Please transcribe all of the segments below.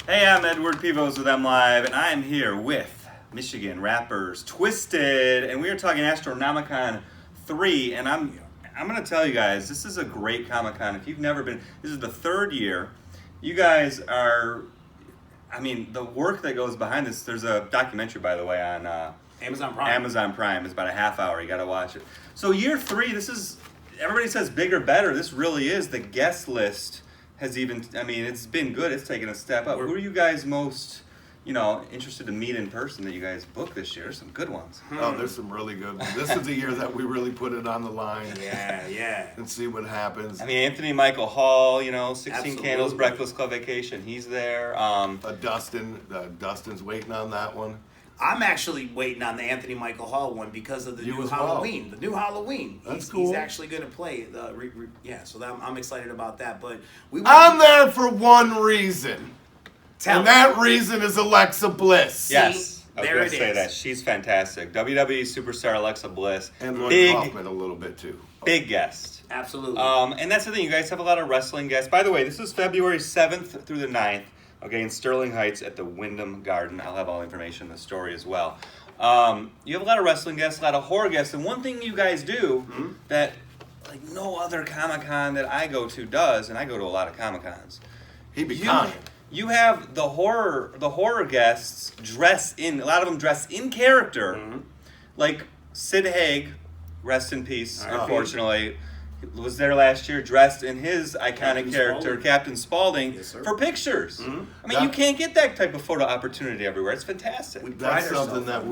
Hey, I'm Edward Pevos with MLive, and I am here with Michigan rappers Twiztid, and we are talking Astronomicon 3, and I'm going to tell you guys, this is a great Comic-Con. If you've never been, this is the third year. You guys are, I mean, the work that goes behind this, there's a documentary, by the way, on Amazon Prime. Amazon Prime. It's about a half hour. You got to watch it. So year 3, this is, everybody says bigger, better. This really is. The guest list has even, I mean, it's been good. It's taken a step up. Who are you guys most, interested to meet in person that you guys booked this year? Some good ones. Oh, there's some really good ones. This is the year that we really put it on the line. Yeah. And see what happens. I mean, Anthony Michael Hall, 16 Absolutely. Candles, Breakfast Club Vacation. He's there. Dustin's waiting on that one. I'm actually waiting on the Anthony Michael Hall one because of the You new as well. Halloween. The new Halloween. That's He's cool. actually going to play. So I'm excited about that. But I'm there for one reason. Tell And me. that reason is Alexa Bliss. Yes. I was there going it to say is. that. She's fantastic. WWE superstar Alexa Bliss. And Lloyd big, Kaufman a little bit too. big guest. Absolutely. And that's the thing. You guys have a lot of wrestling guests. By the way, this is February 7th through the 9th. Okay, in Sterling Heights at the Wyndham Garden. I'll have all the information in the story as well. You have a lot of wrestling guests, a lot of horror guests, and one thing you guys do that like no other Comic-Con that I go to does, and I go to a lot of Comic-Cons. He'd be kind. You have the horror guests dress in, a lot of them dress in character, like Sid Haig, rest in peace, unfortunately, was there last year dressed in his iconic Captain character, Spaulding. Captain Spaulding, Yes, sir. for pictures. I mean, you That- can't get that type of photo opportunity everywhere. It's fantastic. That's pride ourselves something that on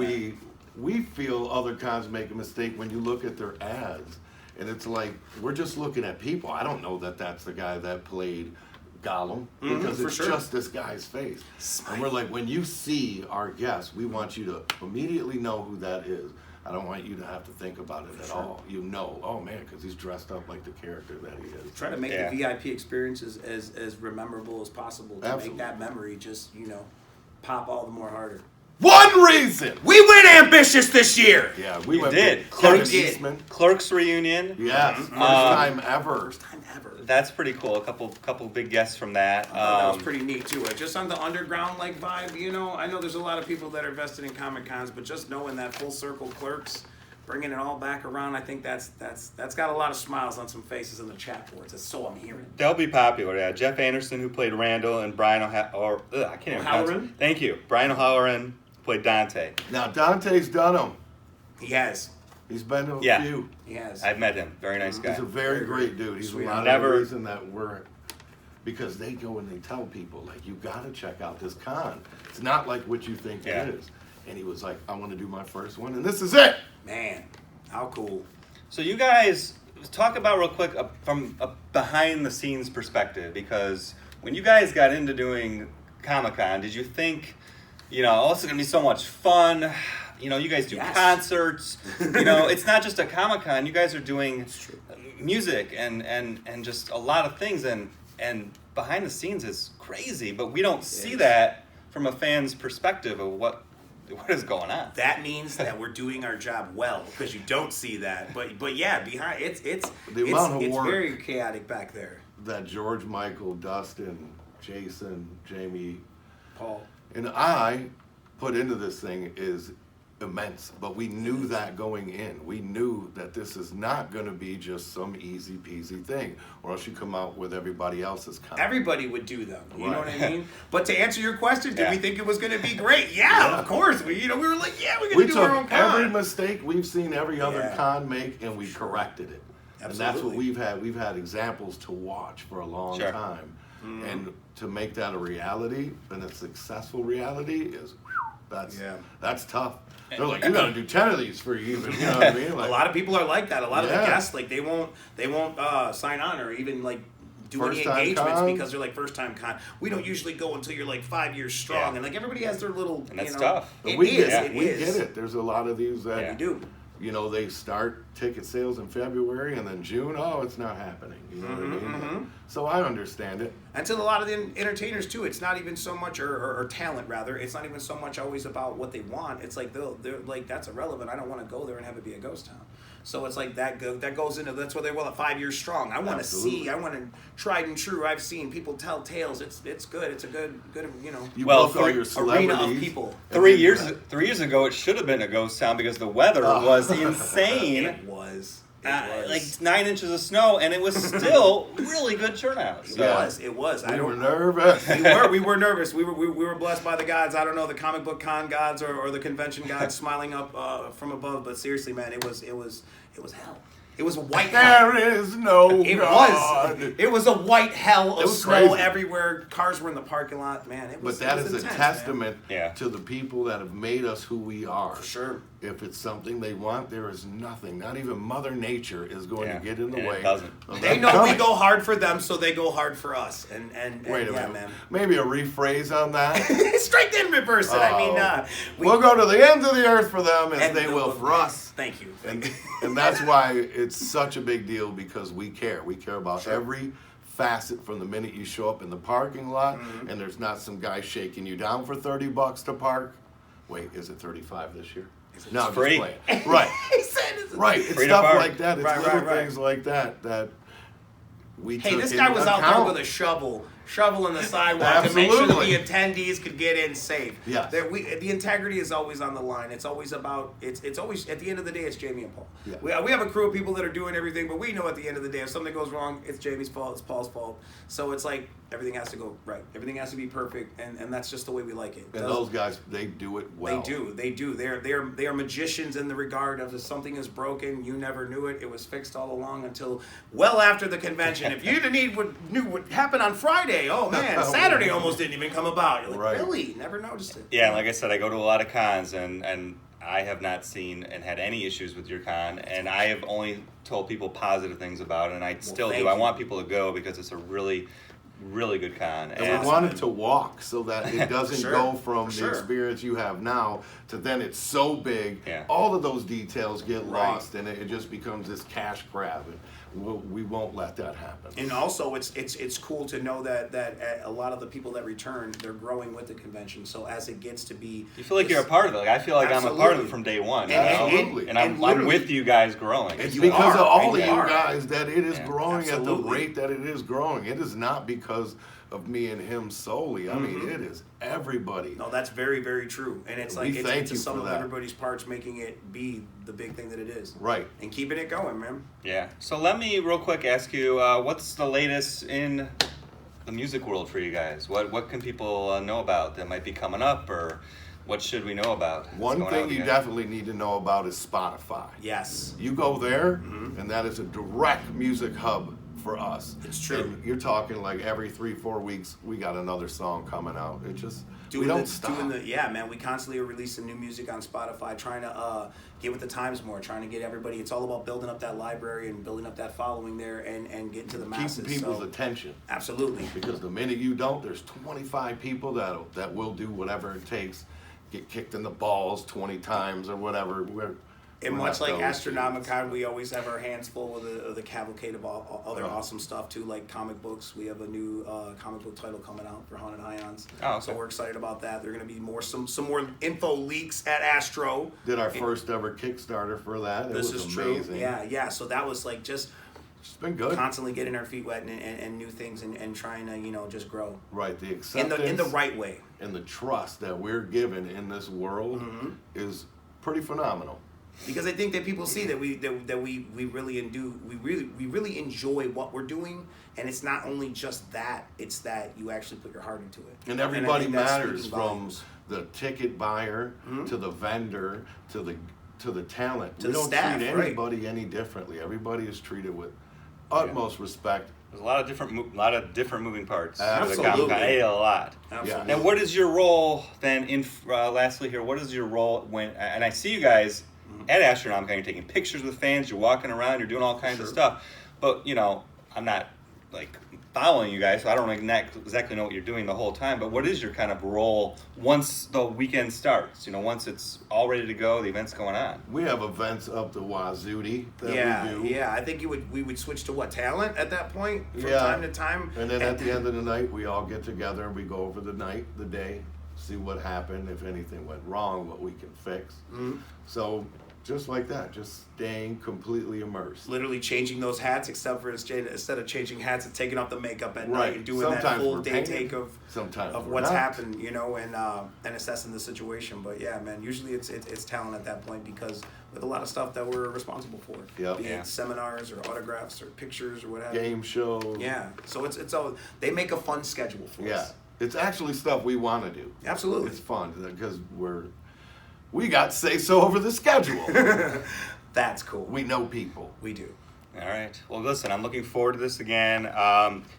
we feel other cons make a mistake when you look at their ads. And it's like, we're just looking at people. I don't know that that's the guy that played Gollum because for it's sure. just this guy's face. And we're like, when you see our guest, we want you to immediately know who that is. I don't want you to have to think about it at all. You know, oh man, because he's dressed up like the character that he is. Try to make Yeah. the VIP experience as memorable as possible to Absolutely. make that memory just, pop all the more harder. One reason! We went ambitious this year! Yeah, we You went did. with Clerks. Kevin Eastman. Clerks reunion. Yes, first time ever. Time ever. That's pretty cool. A couple big guests from that. That was pretty neat too. Just on the underground vibe, I know there's a lot of people that are vested in Comic Cons, but just knowing that full circle Clerks, bringing it all back around, I think that's got a lot of smiles on some faces in the chat boards. That's so I'm hearing. They'll be popular, yeah. Jeff Anderson, who played Randall, and Brian I can't even pronounce it. O'Halloran? Thank you. Brian O'Halloran played Dante. Now, Dante's done them. He has. He's been to a Yeah. few. He has. I've met him. Very nice guy. He's a very great dude. He's Sweet. a lot Never- of the reason that because they go and they tell people, like, you got to check out this con. It's not like what you think Yeah. it is. And he was like, I want to do my first one, and this is it. Man, how cool. So you guys talk about real quick from a behind the scenes perspective, because when you guys got into doing Comic-Con, did you think, oh, this is gonna be so much fun? You guys do Yes. concerts. It's not just a Comic-Con. You guys are doing music and just a lot of things, and behind the scenes is crazy. But we don't see that from a fan's perspective of what is going on. That means that we're doing our job well because you don't see that. But yeah, behind it's The amount of it's work. very chaotic back there. That George, Michael, Dustin, Jason, Jamie, Paul. and I put into this thing is immense. But we knew that going in. We knew that this is not going to be just some easy peasy thing, or else you come out with everybody else's con. Everybody would do them. You know what Right. I mean? But to answer your question, did Yeah. we think it was going to be great? Yeah, of course. We were like, yeah, we're going We to do our own took con. every mistake we've seen every other Yeah. con make, and we corrected it. And that's what Absolutely. we've had. We've had examples to watch for a long Sure. time, and to make that a reality and a successful reality is that's tough. They're like, you got to do 10 of these for you even. You know what I mean? Like, A lot of people are like that. A lot of the Yeah. guests, they won't sign on or even do any First time engagements con? because they're first time con. We don't usually go until you're 5 years strong, Yeah. and everybody has their little. And that's tough. but It we is. get It we is. get it. There's a lot of these that Yeah. We do. they start ticket sales in February, and then June, oh, it's not happening. You know what I mean? So I understand it. And to a lot of the entertainers too, it's not even so much, or talent rather, it's not even so much always about what they want. It's they're like, that's irrelevant. I don't want to go there and have it be a ghost town. So it's like that goes into, that's why they're 5 years strong. I want to see, I want to tried and true. I've seen people tell tales. It's good. It's a good You Well, book all your arena of celebrities. people. 3 years ago, it should have been a ghost town because the weather was insane. It was. Like 9 inches of snow, and it was still really good turnout. It was. We were nervous. We were nervous. We were blessed by the gods. I don't know, the comic book con gods or the convention gods smiling up from above. But seriously, man, it was hell. It was a white hell. There is no God. It was a white hell of was snow crazy. everywhere. Cars were in the parking lot. Man, it was. But that it was is a intense, testament Yeah. to the people that have made us who we are. For sure. If it's something they want, there is nothing, not even Mother Nature is going Yeah. to get in the And it way. doesn't. of They them know we coming. go hard for them, so they go hard for us. And Wait a yeah, minute. man. Maybe a rephrase on that. Straight then reverse it. I mean, We'll go to the ends of the earth for them as and they will for us. Thank you. And that's why it's such a big deal, because we care. We care about every facet from the minute you show up in the parking lot and there's not some guy shaking you down for $30 to park. Wait, is it 35 this year? No, I'm just free. playing. Right. He said it's Right. It's Free to stuff park. like that. It's Right, little right. things like that we Hey, took this guy into was out there account. with a shoveling the sidewalk to make sure that Absolutely. the attendees could get in safe. Yes. The integrity is always on the line. It's always about, it's always, at the end of the day, it's Jamie and Paul. Yeah. We have a crew of people that are doing everything, but we know at the end of the day, if something goes wrong, it's Jamie's fault, it's Paul's fault. So it's like, everything has to go right. Everything has to be perfect, and that's just the way we like it. And those guys, they do it well. They do. They are magicians in the regard of, if something is broken, you never knew it. It was fixed all along until well after the convention. If you knew what happened on Friday, oh man, Saturday almost didn't even come about. You're like, Right. really? Never noticed it. Yeah, like I said, I go to a lot of cons, and I have not seen and had any issues with your con, and I have only told people positive things about it, and I still thank do. I you. want people to go because it's a really, really good con. And we want it to walk so that it doesn't Sure, go from for the sure. experience you have now to then it's so big, Yeah. all of those details get Right. lost, and it just becomes this cash grab. And we won't let that happen. And also, it's cool to know that a lot of the people that return, they're growing with the convention. So as it gets to be, You feel like you're a part of it. Like, I feel like I'm a part of Absolutely. it from day one. And- you know? Absolutely. And I'm literally- with you guys growing. It's you because are, of all and of you you are. guys that it is Yeah, growing at the absolutely. rate that it is growing. It is not because of me and him solely. I mean, it is everybody. no, that's very, very true. And it's We like, it's thank the you sum for of that. everybody's parts making it be the big thing that it is. Right. And keeping it going, man. Yeah. So let me real quick ask you, what's the latest in the music world for you guys? What can people know about that might be coming up, or what should we know about? What's One going on thing with you guys? definitely need to know about is Spotify. Yes. You go there, and that is a direct music hub for us. It's true. And you're talking like every 3-4 weeks, we got another song coming out. It just, we Doing don't the, stop. doing the, yeah, man. We constantly are releasing new music on Spotify, trying to get with the times more, trying to get everybody. It's all about building up that library and building up that following there, and getting to the masses. Keeping people's so, attention. absolutely. Because the minute you don't, there's 25 people that will do whatever it takes, get kicked in the balls 20 times or whatever. And We're much not like those Astronomicon, we always have our hands full of the cavalcade of all other awesome stuff too, like comic books. We have a new comic book title coming out for Haunted Ions. Oh, okay. So we're excited about that. There are going to be some more info leaks at Astro. Did our first ever Kickstarter for that. It This was is amazing. true. Yeah. So that was like just It's been good. constantly getting our feet wet and new things and trying to just grow Right. The in acceptance the right way. and the trust that we're given in this world is pretty phenomenal. Because I think that people see that we really really enjoy what we're doing, and it's not only just that; it's that you actually put your heart into it. And I everybody think that's matters, speaking from volumes. the ticket buyer to the vendor to the talent. To we the don't staff, treat right. anybody any differently. Everybody is treated with utmost respect. There's a lot of different moving parts. for the Absolutely. Comic-Con. A lot. Absolutely. And what is your role then? Lastly here, what is your role when? And I see you guys at Astronomicon. You're taking pictures with fans. You're walking around. You're doing all kinds of stuff. But I'm not like following you guys, so I don't exactly know what you're doing the whole time. But what is your kind of role once the weekend starts? Once it's all ready to go, the event's going on. We have events up the wazootie that Yeah, we do. yeah. I think we would switch to what, talent at that point from Yeah. time to time. And then at the end of the night, we all get together and we go over the night, the day, see what happened, if anything went wrong, what we can fix. So just like that, just staying completely immersed. Literally changing those hats, except for instead of changing hats and taking off the makeup at night Right. and doing Sometimes that full we're day painted, take of sometimes we're what's not. happened, you know, and assessing the situation. But yeah, man, usually it's talent at that point because with a lot of stuff that we're responsible for, Yep. be Yeah. it seminars or autographs or pictures or whatever. Game shows. Yeah, so it's all they make a fun schedule for Yeah. us. It's actually stuff we want to do. Absolutely. It's fun because we got say so over the schedule. That's cool. We know people. We do. All right. Well, listen, I'm looking forward to this again.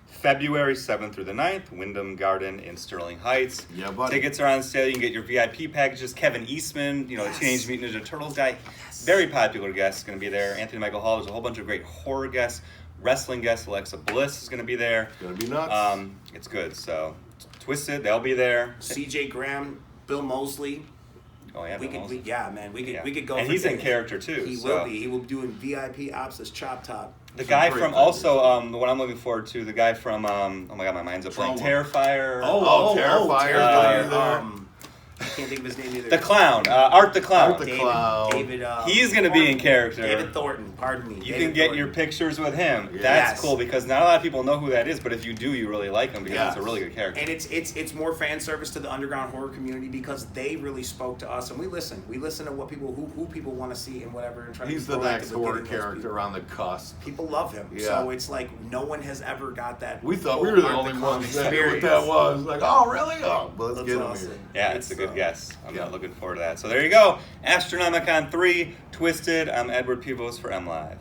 February 7th through the 9th, Wyndham Garden in Sterling Heights. Yeah, buddy. Tickets are on sale. You can get your VIP packages. Kevin Eastman, you know, Yes. the Teenage Mutant Ninja Turtles guy, very popular guest, going to be there. Anthony Michael Hall. There's a whole bunch of great horror guests, wrestling guests. Alexa Bliss is going to be there. It's gonna be nuts. It's good. So, Twiztid, they'll be there. CJ Graham, Bill Mosley. Oh yeah, We Bill could, Mosley. yeah, man, we Yeah. could go. And for he's in days. character too. He so. will be. He will be doing VIP ops as Chop Top. The Some guy great from vendors. also the one I'm looking forward to. The guy from oh my god, my mind's up blank. Trauma. Terrifier. Terrifier. Terrifier. I can't think of his name either. The clown. Art the clown. Art the Clown. David. He's gonna be in character. David Thornton. Pardon me. You David can get Thornton. your pictures with him. Yes. That's cool because not a lot of people know who that is, but if you do, you really like him because Yes. it's a really good character. And it's more fan service to the underground horror community because they really spoke to us and we listen. We listen to what people who people want to see and whatever and try He's to the be next proactive with horror getting those character people. on the cusp. People love him. Yeah. So it's like no one has ever got that. We thought we full were the Art only Clown ones that knew what experience. that was. Like, oh, really? Oh, but let's That's get him awesome. here. Yeah, it's a good uh, guess. I'm yeah. looking forward to that. So there you go. Astronomicon 3, Twiztid. I'm Edward Pevos for MLive.